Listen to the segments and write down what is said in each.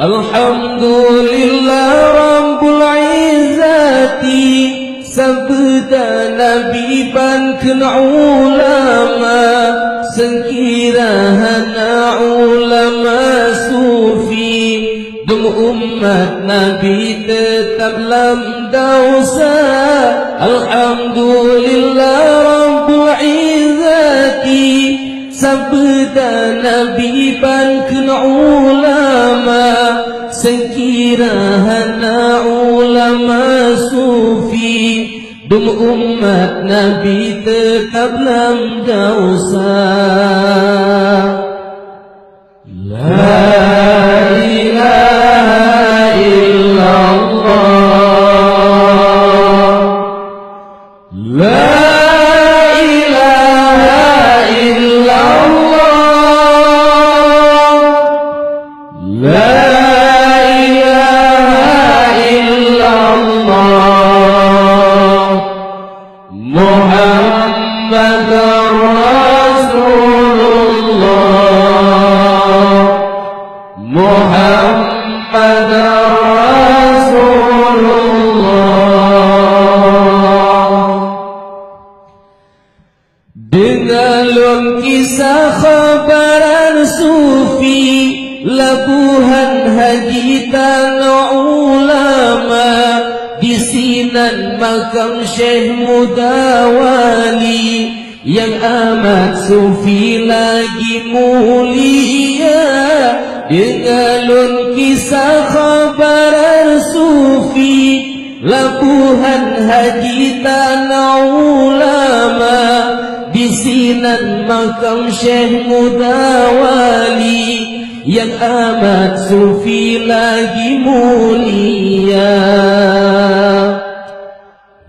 Alhamdulillah Rabbul Izzati sabda Nabi bankan ulama sekiranya ulama sufi dum umat Nabi tetap dalam dosa. Alhamdulillah Rabbul Izzati sabda Nabi bankan ulama sekiranya ulama sufi dum umat Nabi tetap dalam dosa. La ilaha illallah, la ilaha illallah, la ilaha illallah, Muhammadur Rasulullah, Muhammadur Rasulullah. Dengarlah kisah khabaran sufi labuhan haji tanah ulama di sinan makam Syekh Mudawali yang amat sufi lagi mulia. Dengarlah kisah khabaran sufi labuhan haji tanah ulama di sinan makam Syekh Mudawali yang amat sufi lagi mulia.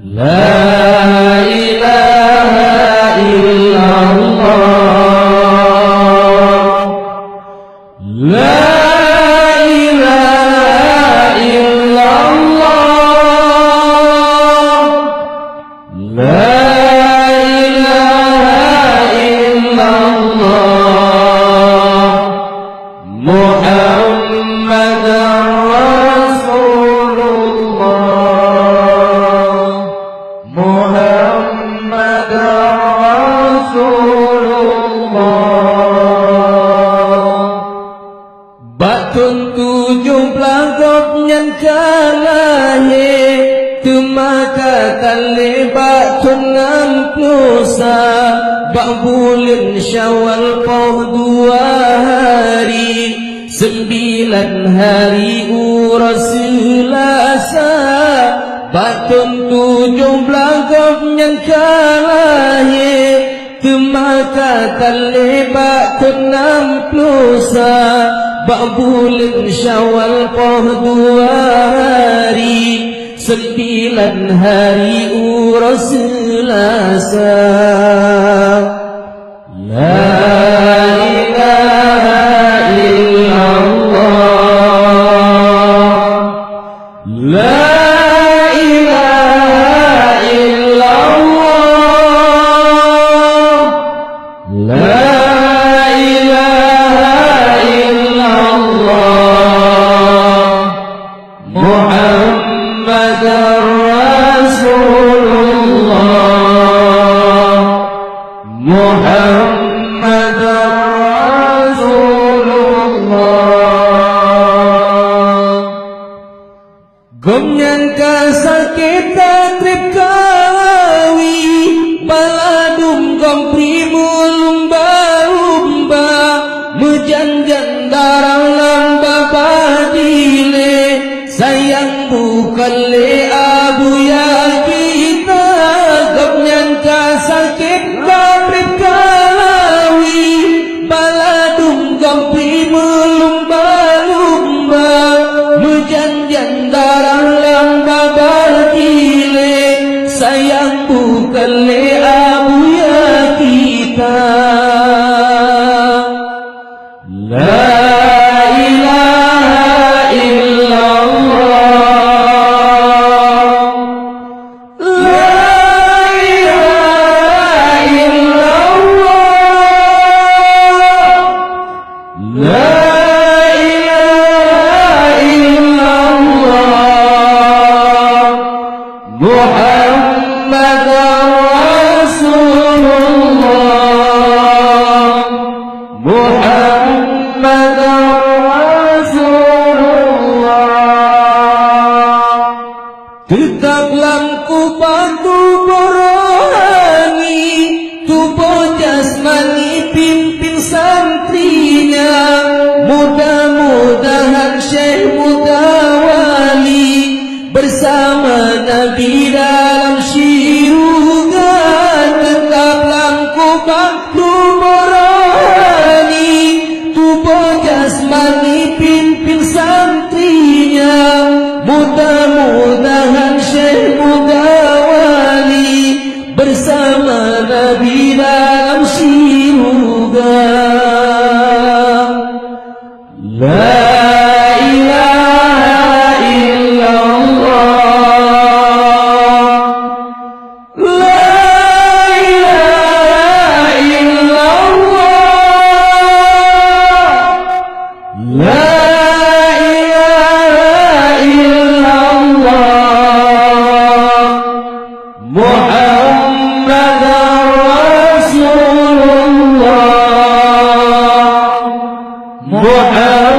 La ilaha illallah, la ilaha illallah, la ilaha illallah, Muhammadur Rasulullah, Muhammadur Rasulullah. Batun 17 gopnyan kalahe temaka tali batun 60 bak bulan Syawal poh 2 hari 9 hari uras Selasa. Batun 17 gopnyan kalahe temaka tali batun 60 bak bulan Syawal poh 2 hari 9 hari uras Selasa. La ilaha illallah, la ilaha illallah, la ilaha illallah, Muhammadur Rasulullah, Muhammadur Rasulullah. Gomnyan kasakit trip kawi baladum kompri lumba-lumba mejanjan darang lamba badile sayang bukan le abu ya kita. Gomnyan kasakit trip kawi baladum kompri lumba-lumba mejanjan darang lamba badile Tetaplah ku patuh rohani, tubuh jasmani pimpin santrinya. Mudah-mudahan Syekh Mutawali bersama Nabi dalam syurga. Tetaplah ku patuh rohani, tubuh jasmani pimpin santrinya. Mudah-mudahan Syekh Mutawali bersama Nabi dalam syurga. La ilaha illallah, la ilaha illallah, la Muhammad Rasulullah, Muhammad